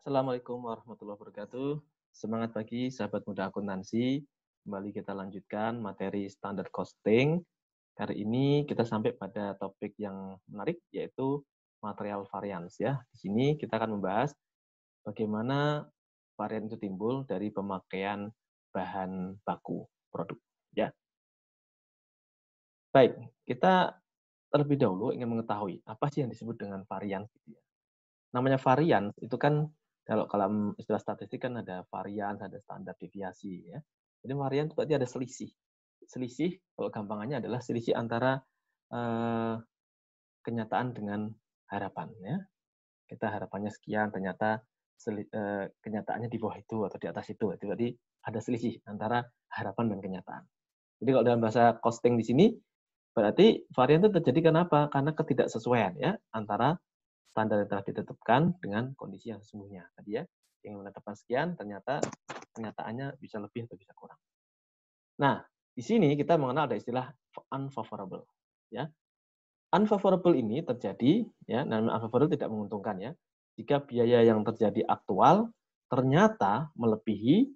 Assalamualaikum warahmatullahi wabarakatuh. Semangat pagi, sahabat muda akuntansi. Kembali kita lanjutkan materi standar costing. Kali ini kita sampai pada topik yang menarik, yaitu material variance. Ya, di sini kita akan membahas bagaimana varian itu timbul dari pemakaian bahan baku produk. Ya, baik. Kita terlebih dahulu ingin mengetahui apa sih yang disebut dengan variance. Namanya varians itu kan kalau istilah statistik kan ada varians, ada standar deviasi ya. Jadi varian itu berarti ada selisih. Selisih kalau gampangannya adalah selisih antara eh, kenyataan dengan harapan ya. Kita harapannya sekian, ternyata kenyataannya di bawah itu atau di atas itu. Itu berarti ada selisih antara harapan dan kenyataan. Jadi kalau dalam bahasa costing di sini berarti varian itu terjadi kenapa? Karena ketidaksesuaian ya antara standar yang telah ditetapkan dengan kondisi yang sesungguhnya. Tadi ya, yang menetapkan sekian, ternyata kenyataannya bisa lebih atau bisa kurang. Nah, di sini kita mengenal ada istilah unfavorable. Ya, unfavorable ini terjadi, ya, namanya unfavorable tidak menguntungkan ya. Jika biaya yang terjadi aktual ternyata melebihi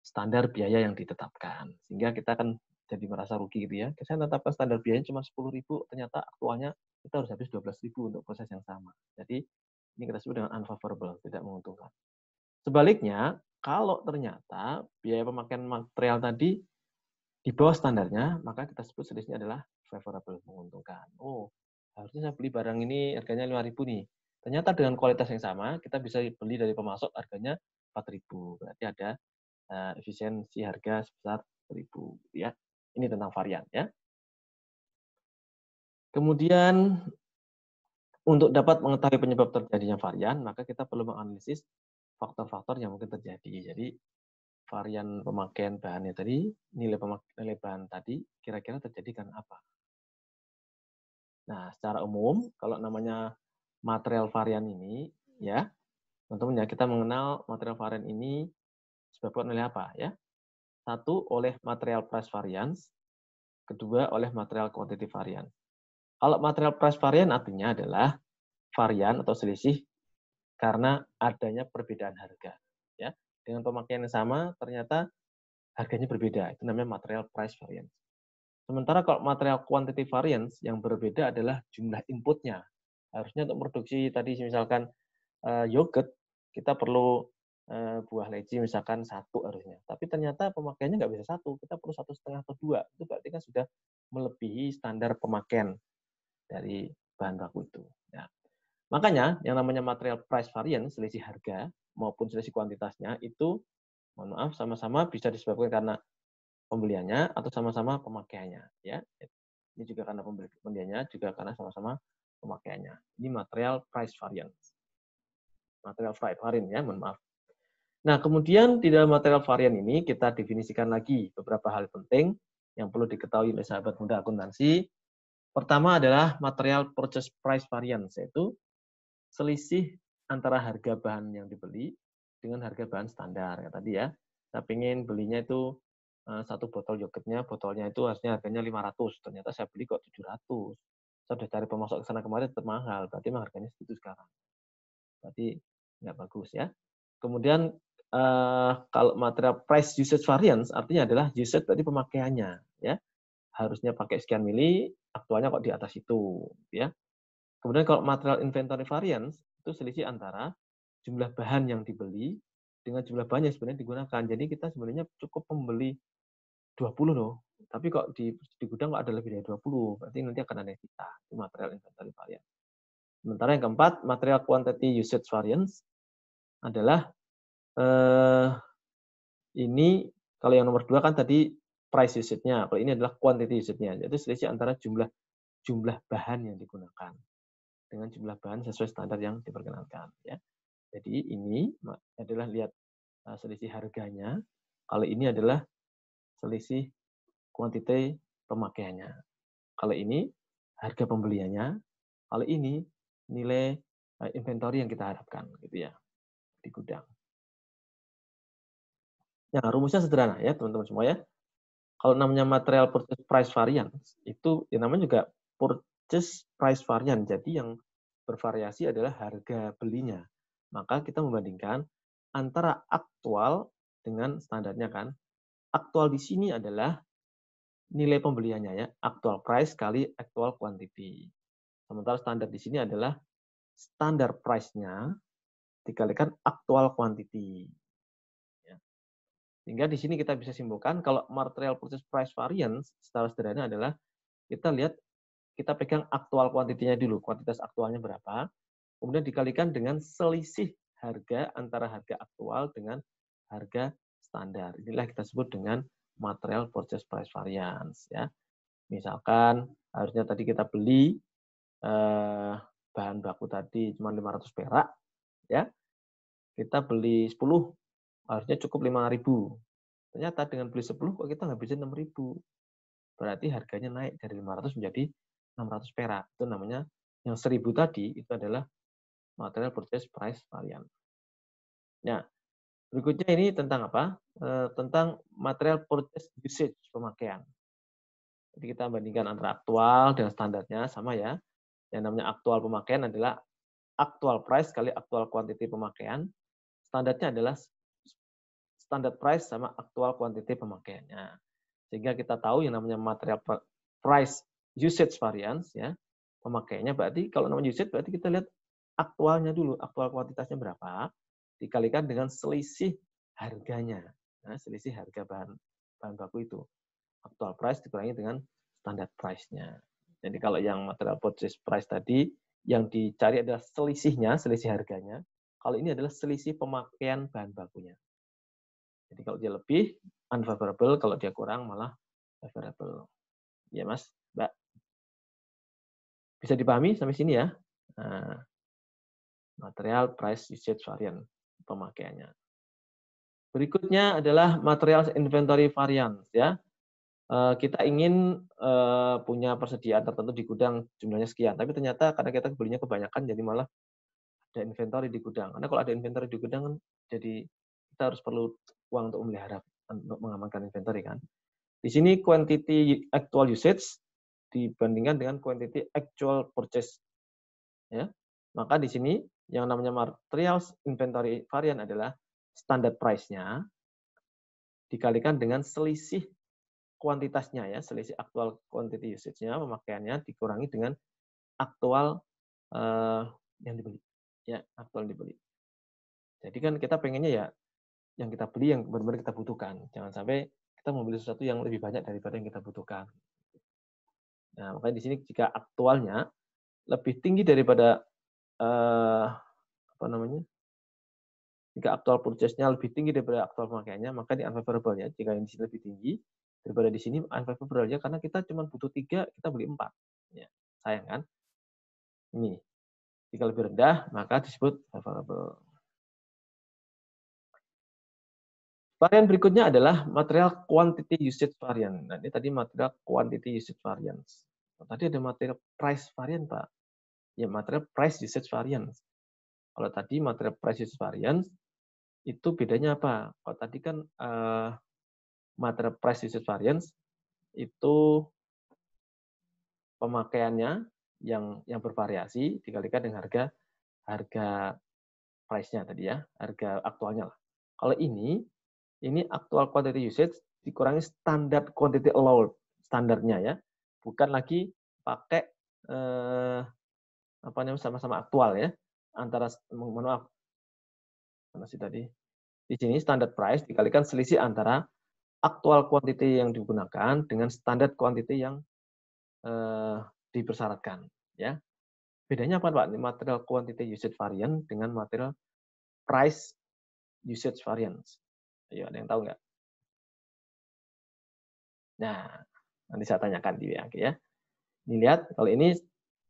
standar biaya yang ditetapkan, sehingga kita akan jadi merasa rugi gitu ya. Saya menetapkan standar biayanya cuma 10.000, ternyata aktualnya kita harus habis 12.000 untuk proses yang sama. Jadi ini kita sebut dengan unfavorable, tidak menguntungkan. Sebaliknya, kalau ternyata biaya pemakaian material tadi di bawah standarnya, maka kita sebut selisihnya adalah favorable, menguntungkan. Oh, harusnya saya beli barang ini harganya 5.000 nih. Ternyata dengan kualitas yang sama, kita bisa beli dari pemasok harganya 4.000. Berarti ada efisiensi harga sebesar 1.000 ya. Ini tentang varian ya. Kemudian untuk dapat mengetahui penyebab terjadinya varian, maka kita perlu menganalisis faktor-faktor yang mungkin terjadi. Jadi varian pemakaian bahannya tadi, nilai bahan tadi kira-kira terjadi karena apa? Nah, secara umum kalau namanya material varian ini ya, teman-teman ya, kita mengenal material varian ini disebabkan oleh apa ya? Satu, oleh material price variance, kedua oleh material quantity variance. Kalau material price variance artinya adalah varian atau selisih karena adanya perbedaan harga. Ya, dengan pemakaian yang sama ternyata harganya berbeda. Itu namanya material price variance. Sementara kalau material quantity variance yang berbeda adalah jumlah inputnya. Harusnya untuk produksi tadi misalkan yogurt kita perlu buah leci misalkan 1 harusnya. Tapi ternyata pemakaiannya nggak bisa 1, kita perlu 1,5 atau 2. Itu berarti kan sudah melebihi standar pemakaian dari bahan baku itu. Ya. Makanya yang namanya material price variance, selisih harga maupun selisih kuantitasnya itu, mohon maaf, sama-sama bisa disebabkan karena pembeliannya atau sama-sama pemakaiannya. Ya, ini juga karena pembeliannya, juga karena sama-sama pemakaiannya. Ini material price variance. Material varian ya, mohon maaf. Nah, kemudian di dalam material varian ini kita definisikan lagi beberapa hal penting yang perlu diketahui oleh sahabat muda akuntansi. Pertama adalah material purchase price variance, yaitu selisih antara harga bahan yang dibeli dengan harga bahan standar. Ya, tadi ya, saya ingin belinya itu satu botol yogurtnya, botolnya itu harusnya harganya 500, ternyata saya beli kok 700. Saya sudah cari pemasok ke sana kemarin tetap mahal, berarti memang harganya segitu sekarang. Berarti nggak bagus ya. Kemudian kalau material price usage variance artinya adalah usage tadi pemakaiannya ya. Harusnya pakai sekian mili, aktualnya kok di atas itu ya. Kemudian kalau material inventory variance itu selisih antara jumlah bahan yang dibeli dengan jumlah bahan yang sebenarnya digunakan. Jadi kita sebenarnya cukup membeli 20 loh, tapi kok di gudang kok ada lebih dari 20, berarti nanti akan ada sisa. Itu material inventory variance. Sementara yang keempat, material quantity usage variance adalah ini kalau yang nomor 2 kan tadi price usage-nya, kalau ini adalah quantity usage-nya. Jadi selisih antara jumlah bahan yang digunakan dengan jumlah bahan sesuai standar yang diperkenankan ya. Jadi ini adalah lihat selisih harganya. Kalau ini adalah selisih kuantiti pemakaiannya. Kalau ini harga pembeliannya. Kalau ini nilai inventory yang kita harapkan gitu ya di gudang. Nah, rumusnya sederhana ya teman-teman semua ya. Kalau namanya material purchase price variance itu ya namanya juga purchase price variance. Jadi yang bervariasi adalah harga belinya. maka kita membandingkan antara aktual dengan standarnya kan. Aktual di sini adalah nilai pembeliannya ya, actual price kali actual quantity. Sementara standar di sini adalah standar price-nya dikalikan actual quantity. Ya. Sehingga di sini kita bisa simpulkan kalau material purchase price variance secara sederhana adalah kita lihat, kita pegang actual quantity-nya dulu, kuantitas aktualnya berapa, kemudian dikalikan dengan selisih harga antara harga aktual dengan harga standar. Inilah kita sebut dengan material purchase price variance ya. Misalkan harusnya tadi kita beli bahan baku tadi cuma 500 perak ya. Kita beli 10 harusnya cukup 5.000. Ternyata dengan beli 10 kok kita ngabisin 6.000. Berarti harganya naik dari 500 menjadi 600 perak. Itu namanya yang 1.000 tadi itu adalah material purchase price variance. Nah, berikutnya ini tentang apa? Tentang material purchase usage, pemakaian. Jadi kita bandingkan antara aktual dengan standarnya sama ya. Yang namanya aktual pemakaian adalah actual price kali actual quantity pemakaian. Standarnya adalah standard price sama actual quantity pemakaiannya. Sehingga kita tahu yang namanya material price usage variance ya. Pemakaiannya berarti kalau namanya usage berarti kita lihat aktualnya dulu, aktual kuantitasnya berapa dikalikan dengan selisih harganya. Nah, selisih harga bahan baku itu. Actual price dikurangi dengan standard price-nya. Jadi kalau yang material purchase price tadi yang dicari adalah selisihnya, selisih harganya. Kalau ini adalah selisih pemakaian bahan bakunya. Jadi kalau dia lebih unfavorable, kalau dia kurang malah favorable. Ya Mas, Mbak. Bisa dipahami sampai sini ya? Nah, material price usage variance pemakaiannya. Berikutnya adalah material inventory variance ya. Kita ingin punya persediaan tertentu di gudang jumlahnya sekian, tapi ternyata karena kita belinya kebanyakan jadi malah ada inventory di gudang. Karena kalau ada inventory di gudang kan jadi kita harus perlu uang untuk memelihara, untuk mengamankan inventory kan. Di sini quantity actual usage dibandingkan dengan quantity actual purchase. Ya. Maka di sini yang namanya materials inventory variance adalah standard price-nya dikalikan dengan selisih kuantitasnya ya, selisih aktual quantity usage-nya, pemakaiannya dikurangi dengan aktual yang dibeli. Ya, aktual dibeli. Jadi kan kita pengennya ya yang kita beli yang benar-benar kita butuhkan. Jangan sampai kita membeli sesuatu yang lebih banyak daripada yang kita butuhkan. Nah, makanya di sini jika aktualnya lebih tinggi daripada apa namanya? Jika aktual purchase-nya lebih tinggi daripada aktual pemakaiannya, maka di unfavorable ya. Jika yang di sini lebih tinggi daripada di sini unfavorable ya, karena kita cuma butuh 3, kita beli 4. Ya, sayang kan? Ini. Jika lebih rendah, maka disebut favorable. Varian berikutnya adalah material quantity usage variance. Nah, ini tadi material quantity usage variance. Tadi ada material price variance, Pak. Ya, material price usage variance. Kalau tadi material price usage variance, itu bedanya apa? Kalau tadi kan material price usage variance, itu pemakaiannya yang bervariasi dikalikan dengan harga price-nya tadi ya, harga aktualnya lah. Kalau ini actual quantity usage dikurangi standard quantity allowed, standarnya ya. Bukan lagi pakai apa namanya sama-sama aktual ya. Antara mohon maaf. Mana sih tadi? Di sini standard price dikalikan selisih antara actual quantity yang digunakan dengan standard quantity yang dipersyaratkan ya. Bedanya apa Pak? Material quantity usage variance dengan material price usage variance. Ayo, ada yang tahu nggak? Nah, nanti saya tanyakan di WA ya. Ini lihat, kalau ini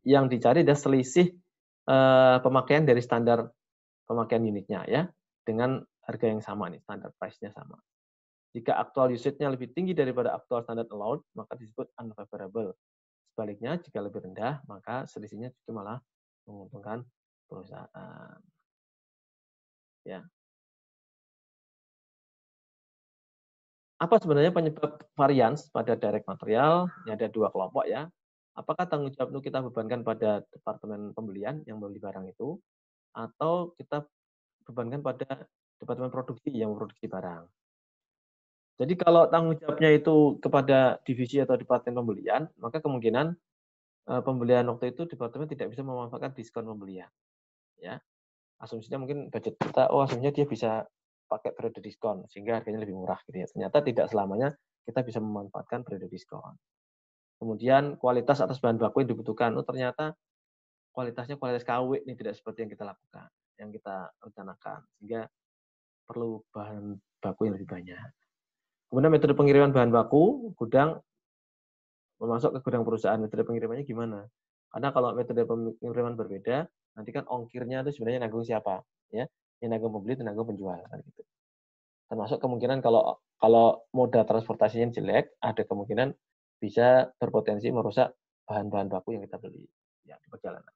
yang dicari adalah selisih pemakaian dari standar pemakaian unitnya ya, dengan harga yang sama nih, standar price-nya sama. Jika actual usage-nya lebih tinggi daripada actual standard allowed, maka disebut unfavorable. Sebaliknya, jika lebih rendah, maka selisihnya justru malah menguntungkan perusahaan. Ya. Apa sebenarnya penyebab varians pada direct material? Ya, ada 2 kelompok ya. Apakah tanggung jawab itu kita bebankan pada departemen pembelian yang membeli barang itu, atau kita bebankan pada departemen produksi yang memproduksi barang. Jadi kalau tanggung jawabnya itu kepada divisi atau departemen pembelian, maka kemungkinan, pembelian waktu itu departemen tidak bisa memanfaatkan diskon pembelian, ya. Asumsinya mungkin budget kita, oh asumsinya dia bisa pakai periode diskon, sehingga harganya lebih murah gitu ya. Ternyata tidak selamanya kita bisa memanfaatkan periode diskon. Kemudian kualitas atas bahan baku yang dibutuhkan, oh ternyata kualitasnya kualitas KW ini tidak seperti yang kita lakukan, yang kita rencanakan, sehingga perlu bahan baku yang lebih banyak. Kemudian metode pengiriman bahan baku, gudang memasuk ke gudang perusahaan, metode pengirimannya gimana? Karena kalau metode pengiriman berbeda, nanti kan ongkirnya itu sebenarnya nanggung siapa, ya? Yang nanggung pembeli dan nanggung penjual, kan gitu. Termasuk kemungkinan kalau kalau moda transportasinya jelek, ada kemungkinan bisa berpotensi merusak bahan-bahan baku yang kita beli, ya, di perjalanan.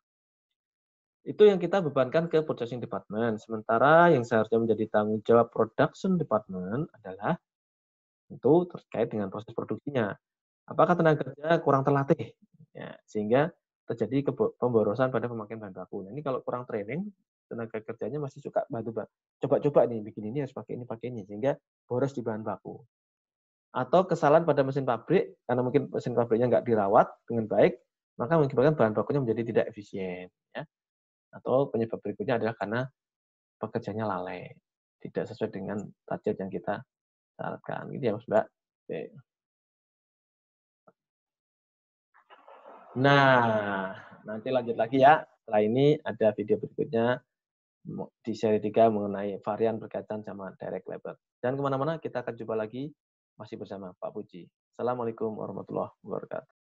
Itu yang kita bebankan ke purchasing department. Sementara yang seharusnya menjadi tanggung jawab production department adalah tentu terkait dengan proses produksinya. Apakah tenaga kerja kurang terlatih? Ya, sehingga terjadi pemborosan pada pemakaian bahan baku. Nah, ini kalau kurang training, tenaga kerjanya masih suka coba-coba nih bikin ini harus pakai ini sehingga boros di bahan baku. Atau kesalahan pada mesin pabrik karena mungkin mesin pabriknya nggak dirawat dengan baik, maka mengakibatkan bahan bakunya menjadi tidak efisien, ya. Atau penyebab berikutnya adalah karena pekerjanya lalai, tidak sesuai dengan target yang kita syaratkan. Gitu ya, Mas, Mbak. Oke. Nah, nanti lanjut lagi ya. Setelah ini ada video berikutnya di seri 3 mengenai varian berkaitan sama direct labor. Jangan kemana-mana, kita akan jumpa lagi masih bersama Pak Puji. Assalamualaikum warahmatullahi wabarakatuh.